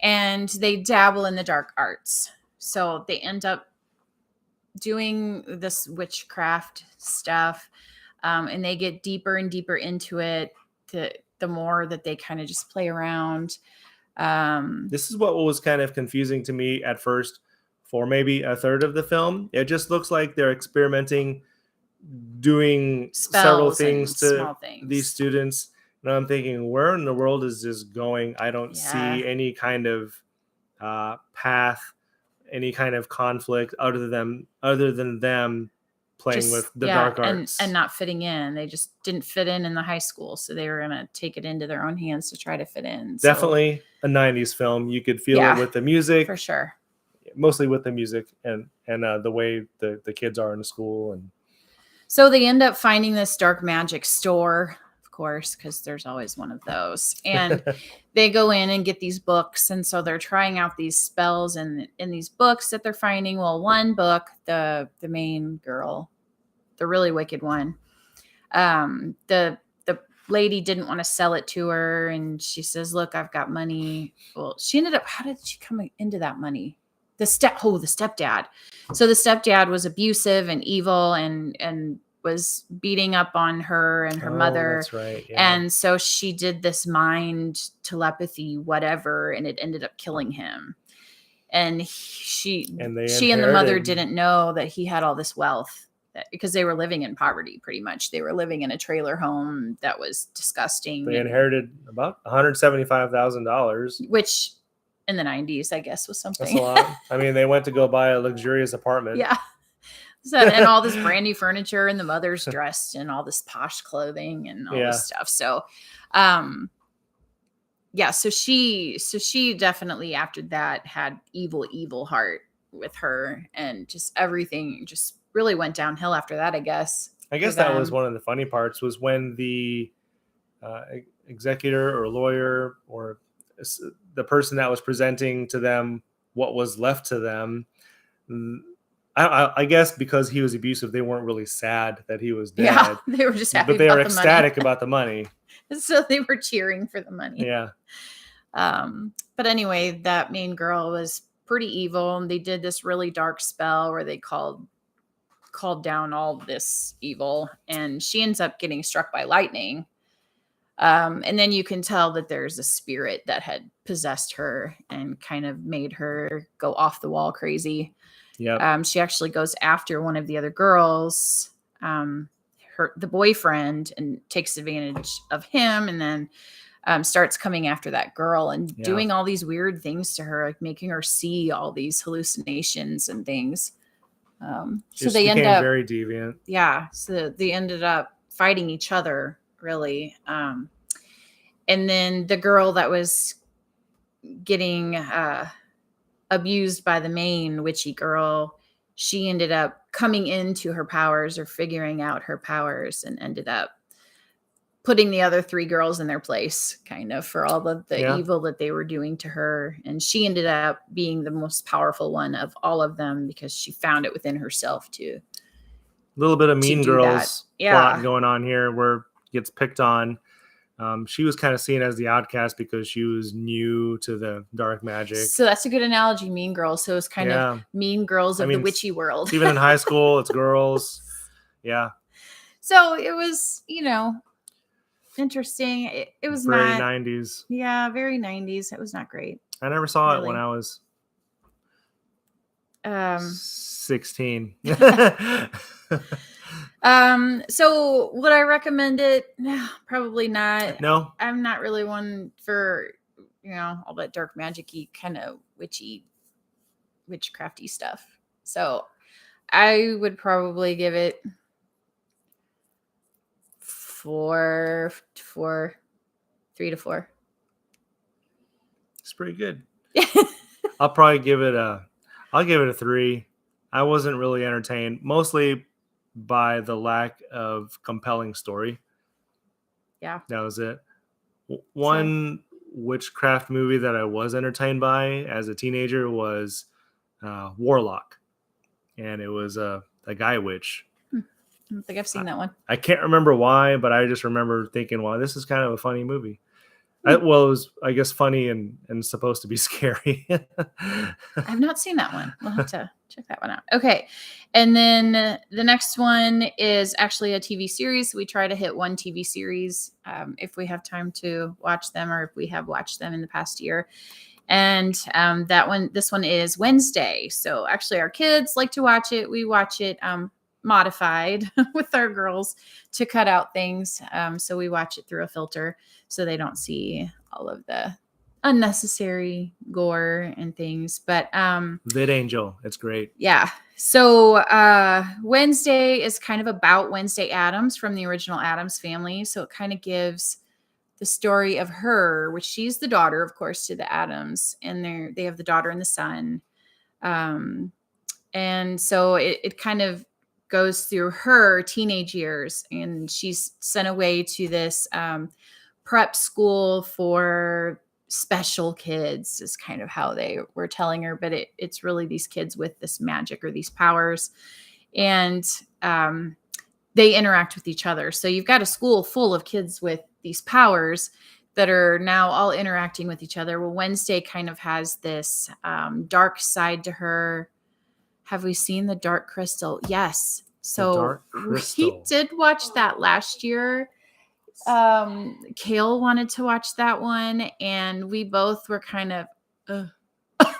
Speaker 1: and they dabble in the dark arts. So they end up doing this witchcraft stuff, and they get deeper and deeper into it the more that they kind of just play around.
Speaker 2: This is what was kind of confusing to me at first for maybe a third of the film. It just looks like they're experimenting, doing several
Speaker 1: Spells and
Speaker 2: things to
Speaker 1: small
Speaker 2: these
Speaker 1: things.
Speaker 2: students. And I'm thinking, where in the world is this going? I don't
Speaker 1: Yeah.
Speaker 2: see any kind of path, any kind of conflict other than them playing
Speaker 1: Just
Speaker 2: with the
Speaker 1: yeah,
Speaker 2: dark
Speaker 1: and
Speaker 2: arts.
Speaker 1: not fitting in. They just didn't fit in the high school, so they were gonna take it into their own hands to try to fit in. So
Speaker 2: Definitely a 90s film. You could feel it
Speaker 1: yeah,
Speaker 2: with the
Speaker 1: for
Speaker 2: music,
Speaker 1: sure.
Speaker 2: mostly with the music and the way the kids are in school. And
Speaker 1: So they end up finding this dark magic store, of course, because there's always one of those. And they go in and get these books. And so they're trying out these spells and in these books that they're finding. Well, one book, the main girl, the really wicked one, the lady didn't want to sell it to her, and she says, "Look, I've got money." Well, she ended up. How did she come into that money? The stepdad. So the stepdad was abusive and evil, and was beating up on her and her mother.
Speaker 2: that's right. Yeah.
Speaker 1: And so she did this mind telepathy, whatever, and it ended up killing him. And she and the mother didn't know that he had all this wealth, because they were living in poverty. Pretty much they were living in a trailer home that was disgusting.
Speaker 2: They inherited about $175,000,
Speaker 1: which in the 90s, I guess, was something.
Speaker 2: That's a lot. I mean, they went to go buy a luxurious apartment.
Speaker 1: Yeah. So, and all this brand new furniture, and the mother's dressed in all this posh clothing and all this stuff. So yeah, so she definitely after that had evil heart with her, and just everything just really went downhill after that, I guess.
Speaker 2: I guess that was one of the funny parts, was when the executor or lawyer or the person that was presenting to them what was left to them, I guess because he was abusive, they weren't really sad that he was dead.
Speaker 1: Yeah, they were just happy,
Speaker 2: but they were ecstatic about the money.
Speaker 1: So they were cheering for the money.
Speaker 2: Yeah.
Speaker 1: But anyway, that main girl was pretty evil, and they did this really dark spell where they called down all this evil, and she ends up getting struck by lightning. And then you can tell that there's a spirit that had possessed her and kind of made her go off the wall crazy.
Speaker 2: Yeah.
Speaker 1: She actually goes after one of the other girls, the boyfriend, and takes advantage of him, and then starts coming after that girl and doing all these weird things to her, like making her see all these hallucinations and things. So they end up
Speaker 2: very deviant.
Speaker 1: Yeah. So they ended up fighting each other, really. And then the girl that was getting abused by the main witchy girl, she ended up coming into her powers, or figuring out her powers, and ended up putting the other three girls in their place, kind of, for all of the evil that they were doing to her. And she ended up being the most powerful one of all of them, because she found it within herself to.
Speaker 2: A little bit of Mean Girls plot going on here, where gets picked on. She was kind of seen as the outcast because she was new to the dark magic.
Speaker 1: So that's a good analogy, Mean Girls. So it's kind of Mean Girls of the witchy world.
Speaker 2: Even in high school, it's girls. Yeah.
Speaker 1: So it was, interesting. It was
Speaker 2: very
Speaker 1: not
Speaker 2: 90s.
Speaker 1: Yeah, very 90s. It was not great.
Speaker 2: I never saw it when I was 16.
Speaker 1: So would I recommend it? No, probably not.
Speaker 2: No.
Speaker 1: I'm not really one for, all that dark magic-y kind of witchcrafty stuff. So I would probably give it 3 to 4.
Speaker 2: It's pretty good. I'll give it a 3. I wasn't really entertained, mostly by the lack of compelling story.
Speaker 1: Yeah.
Speaker 2: That was it. One witchcraft movie that I was entertained by as a teenager was Warlock. And it was a guy witch.
Speaker 1: I don't think I've seen that one.
Speaker 2: I can't remember why, but I just remember thinking, wow, this is kind of a funny movie. Well, it was, I guess, funny and supposed to be scary.
Speaker 1: I've not seen that one. We'll have to check that one out. Okay. And then the next one is actually a TV series. We try to hit one TV series if we have time to watch them or if we have watched them in the past year. And this one is Wednesday. So actually our kids like to watch it. We watch it modified with our girls to cut out things. So we watch it through a filter so they don't see all of the unnecessary gore and things. But
Speaker 2: VidAngel, it's great.
Speaker 1: yeah. So Wednesday is kind of about Wednesday Addams from the original Addams Family. So it kind of gives the story of her, which she's the daughter, of course, to the Addams, and they have the daughter and the son. And so it kind of goes through her teenage years, and she's sent away to this prep school for special kids is kind of how they were telling her, but it's really these kids with this magic or these powers, and they interact with each other. So you've got a school full of kids with these powers that are now all interacting with each other. Well, Wednesday kind of has this dark side to her. Have we seen The Dark Crystal? Yes. So we did watch that last year. Kale wanted to watch that one, and we both were kind of by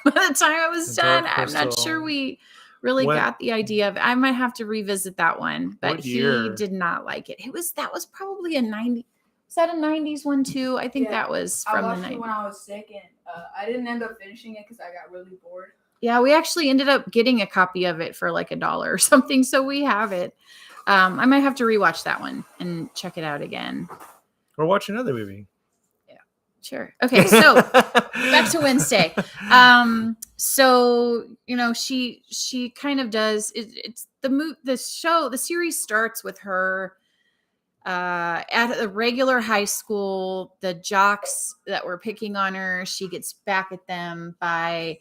Speaker 1: the time it was done. I'm not sure we really got the idea of it. I might have to revisit that one, but he did not like it. That was probably a 90s. Is that a 90s one too? I think that was from the 90s.
Speaker 3: When I was sick, and I didn't end up finishing it because I got really bored.
Speaker 1: Yeah, we actually ended up getting a copy of it for like $1 or something, so we have it. I might have to rewatch that one and check it out again.
Speaker 2: Or watch another movie.
Speaker 1: Yeah, sure. Okay, so back to Wednesday. So she kind of does. It's the series starts with her at a regular high school. The jocks that were picking on her, she gets back at them by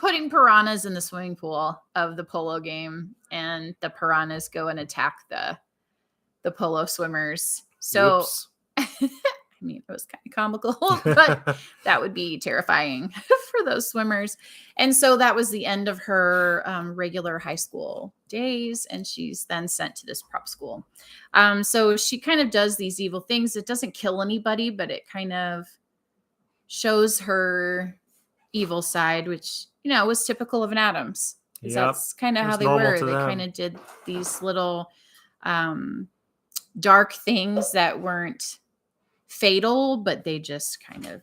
Speaker 1: putting piranhas in the swimming pool of the polo game, and the piranhas go and attack the polo swimmers. So I mean, it was kind of comical, but that would be terrifying for those swimmers. And so that was the end of her regular high school days, and she's then sent to this prep school. So she kind of does these evil things. It doesn't kill anybody, but it kind of shows her evil side, which was typical of an Addams. Yep. That's kind of how they were. They kind of did these little dark things that weren't fatal, but they just kind of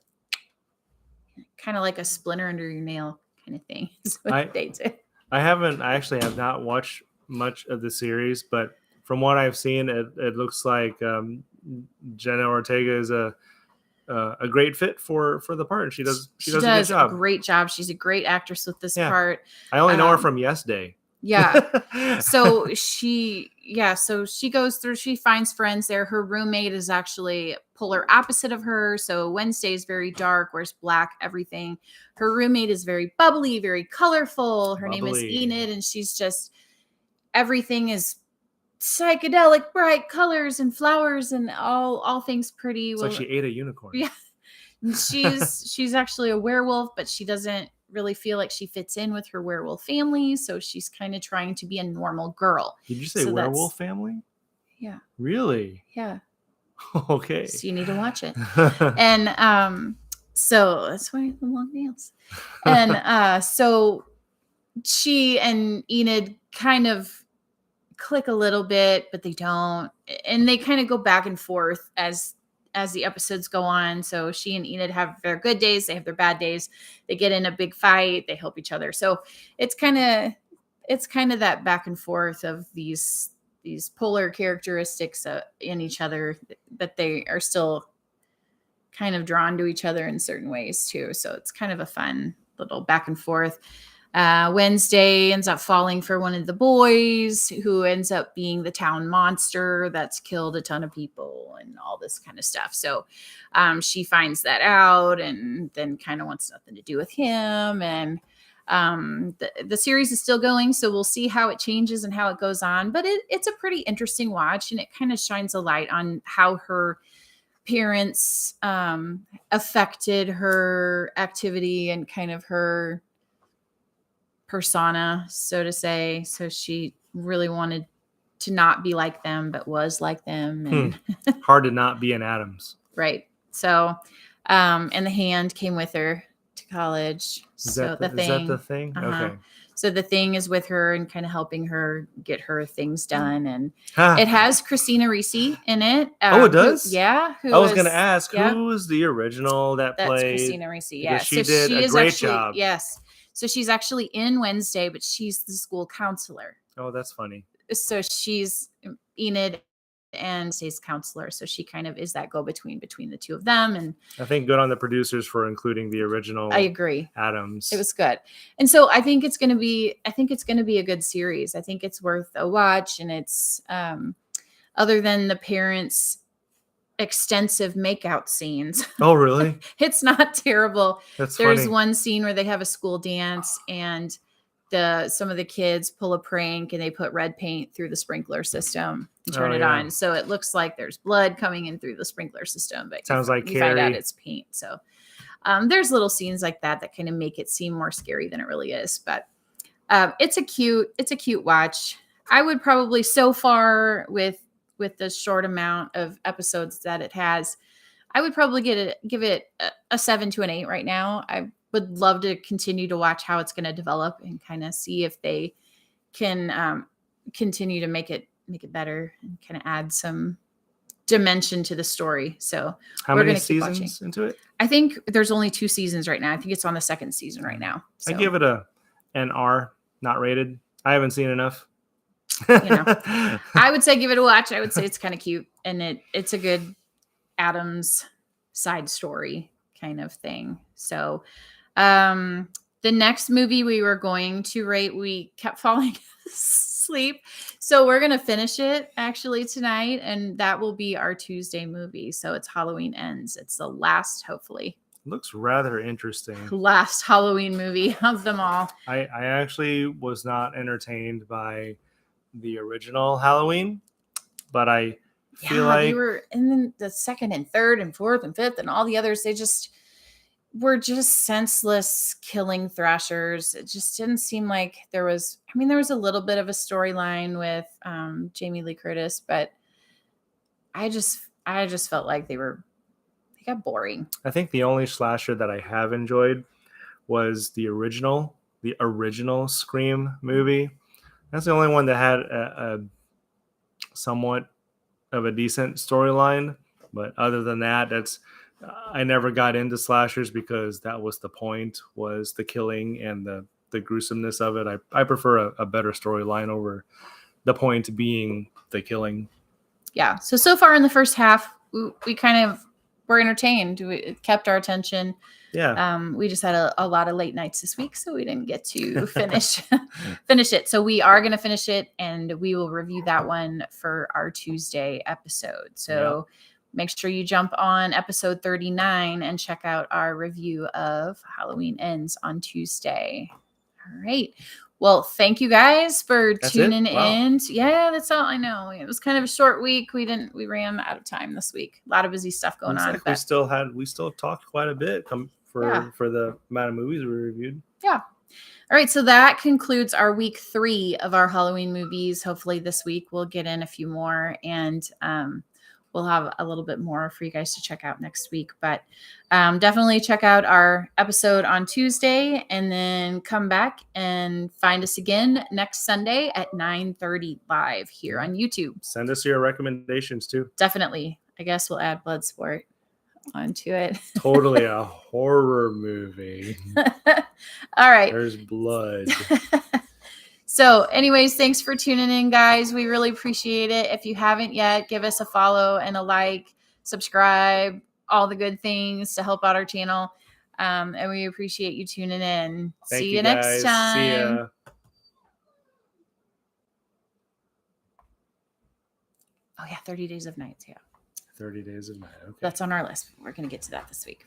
Speaker 1: like a splinter under your nail kind of thing is what they did.
Speaker 2: I actually have not watched much of the series, but from what I've seen, it looks like Jenna Ortega is a great fit for the part. She does a
Speaker 1: great job. She's a great actress with this part.
Speaker 2: I only know her from Yes Day.
Speaker 1: Yeah. So she goes through, she finds friends there. Her roommate is actually polar opposite of her. So Wednesday is very dark, wears black, everything. Her roommate is very bubbly, very colorful. Her name is Enid, and she's just, everything is psychedelic, bright colors and flowers and all things pretty.
Speaker 2: It's like she ate a unicorn.
Speaker 1: Yeah. She's actually a werewolf, but she doesn't really feel like she fits in with her werewolf family, so she's kind of trying to be a normal girl.
Speaker 2: Did you say werewolf family?
Speaker 1: Yeah.
Speaker 2: Really?
Speaker 1: Yeah.
Speaker 2: Okay.
Speaker 1: So you need to watch it. And so that's why the long nails. And so she and Enid kind of click a little bit, but they don't, and they kind of go back and forth as the episodes go on. So she and Enid have their good days, they have their bad days, they get in a big fight, they help each other. So it's kind of that back and forth of these polar characteristics in each other, but they are still kind of drawn to each other in certain ways too. So it's kind of a fun little back and forth. Wednesday ends up falling for one of the boys, who ends up being the town monster that's killed a ton of people and all this kind of stuff. So she finds that out and then kind of wants nothing to do with him. And The series is still going, so we'll see how it changes and how it goes on. But it's a pretty interesting watch, and it kind of shines a light on how her parents affected her activity and kind of her persona, so to say. So she really wanted to not be like them, but was like them. And
Speaker 2: Hard to not be an Adams.
Speaker 1: right. So, and the hand came with her to college.
Speaker 2: Is
Speaker 1: So
Speaker 2: that the thing?
Speaker 1: Uh-huh.
Speaker 2: Okay.
Speaker 1: So the thing is with her and kind of helping her get her things done. And
Speaker 2: Ha.
Speaker 1: it has Christina Ricci in it.
Speaker 2: Oh, it does?
Speaker 1: Who
Speaker 2: I was going to ask,
Speaker 1: yep.
Speaker 2: who was the original that
Speaker 1: That's
Speaker 2: played?
Speaker 1: Christina Ricci. Yeah.
Speaker 2: Because she did a great job.
Speaker 1: Yes. So she's actually in Wednesday, but she's the school counselor.
Speaker 2: Oh, that's funny.
Speaker 1: So she's Enid and stays counselor. So she kind of is that go-between between the two of them. And
Speaker 2: I think good on the producers for including the original.
Speaker 1: I agree.
Speaker 2: Adams.
Speaker 1: It was good. And so I think it's going to be a good series. I think it's worth a watch. And it's other than the parents' extensive makeout scenes.
Speaker 2: Oh, really?
Speaker 1: It's not terrible.
Speaker 2: That's
Speaker 1: There's
Speaker 2: funny.
Speaker 1: one scene where they have a school dance and some of the kids pull a prank and they put red paint through the sprinkler system and turn it on. So it looks like there's blood coming in through the sprinkler system, but
Speaker 2: Sounds like
Speaker 1: you find out
Speaker 2: Carrie.
Speaker 1: it's paint. So there's little scenes like that kind of make it seem more scary than it really is. But it's a cute watch. I would probably, so far with the short amount of episodes that it has, I would probably give it a 7 to an 8 right now. I would love to continue to watch how it's going to develop and kind of see if they can continue to make it better and kind of add some dimension to the story. So
Speaker 2: how
Speaker 1: we're
Speaker 2: many
Speaker 1: gonna keep
Speaker 2: seasons into it?
Speaker 1: I think there's only 2 seasons right now. I think it's on the 2nd season right now. So,
Speaker 2: I give it an R, not rated. I haven't seen enough.
Speaker 1: I would say give it a watch. I would say it's kind of cute and it's a good Adams side story kind of thing. So the next movie we were going to rate, we kept falling asleep. So we're going to finish it actually tonight, and that will be our Tuesday movie. So it's Halloween Ends. It's the last, hopefully,
Speaker 2: Looks rather interesting.
Speaker 1: last Halloween movie of them all.
Speaker 2: I actually was not entertained by the original Halloween, but I feel
Speaker 1: Yeah,
Speaker 2: like
Speaker 1: they were, and then the 2nd and 3rd and 4th and 5th and all the others, they just were just senseless killing thrashers. It just didn't seem like there was, I mean, there was a little bit of a storyline with Jamie Lee Curtis, but I just felt like they got boring.
Speaker 2: I think the only slasher that I have enjoyed was the original Scream movie. That's the only one that had a somewhat of a decent storyline. But other than that, I never got into slashers because that was the point, was the killing and the gruesomeness of it. I prefer a better storyline over the point being the killing.
Speaker 1: Yeah. So far in the first half, we kind of were entertained. It kept our attention.
Speaker 2: Yeah.
Speaker 1: We just had a lot of late nights this week, so we didn't get to finish it. So we are going to finish it, and we will review that one for our Tuesday episode. So make sure you jump on episode 39 and check out our review of Halloween Ends on Tuesday. All right. Well, thank you guys for tuning in. Yeah, that's all I know. It was kind of a short week. We ran out of time this week. A lot of busy stuff going on.
Speaker 2: Like we still talked quite a bit for the amount of movies we reviewed.
Speaker 1: Yeah. All right. So that concludes our week 3 of our Halloween movies. Hopefully this week we'll get in a few more, and we'll have a little bit more for you guys to check out next week. But definitely check out our episode on Tuesday, and then come back and find us again next Sunday at 9:30 live here on YouTube.
Speaker 2: Send us your recommendations too.
Speaker 1: Definitely. I guess we'll add Bloodsport onto it.
Speaker 2: Totally a horror movie.
Speaker 1: All right.
Speaker 2: There's blood.
Speaker 1: So anyways, thanks for tuning in, guys. We really appreciate it. If you haven't yet, give us a follow and a like, subscribe, all the good things to help out our channel. And we appreciate you tuning in. See you next time.
Speaker 2: See ya.
Speaker 1: Oh yeah, 30 Days of Nights. Yeah.
Speaker 2: 30 Days of Night. Okay.
Speaker 1: That's on our list. We're going to get to that this week.